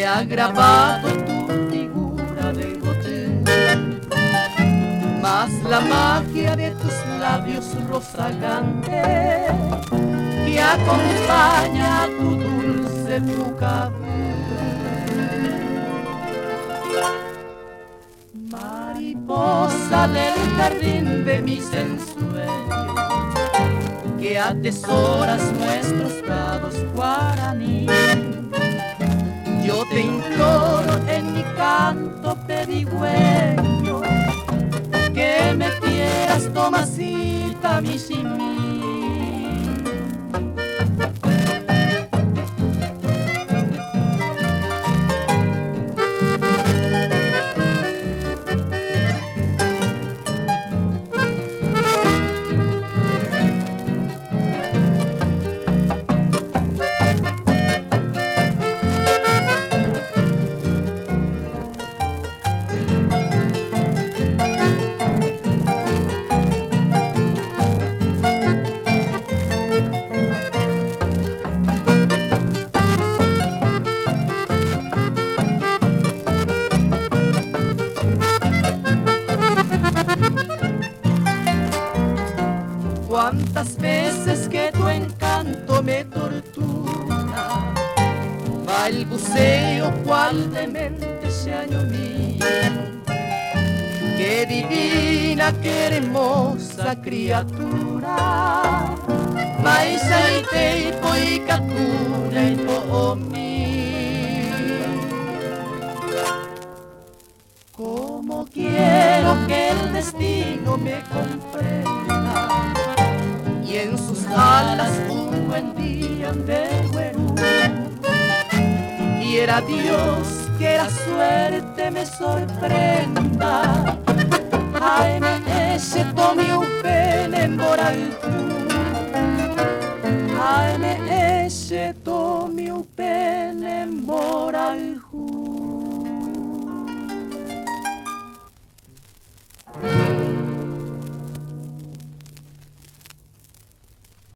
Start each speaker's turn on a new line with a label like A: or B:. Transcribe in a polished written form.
A: ha grabado tu figura de botín, más la magia de tus labios rozagantes que acompaña tu dulce cabello. Mariposa del jardín de mis ensueños, que atesoras nuestros prados guaraní, yo te imploro en mi canto pedigüeño que me quieras, Tomasita, mi simí. Cuántas veces que tu encanto me tortura, balbuceo cual demente sueño mío. Qué divina, qué hermosa criatura, maisaitei poicatura y poomí. Como quiero que el destino me comprenda y en sus alas un buen día de güerú. Quiera Dios que la suerte me sorprenda. Ay, me ese tomi upene moral tú. Ay, me ese tomi upene moral.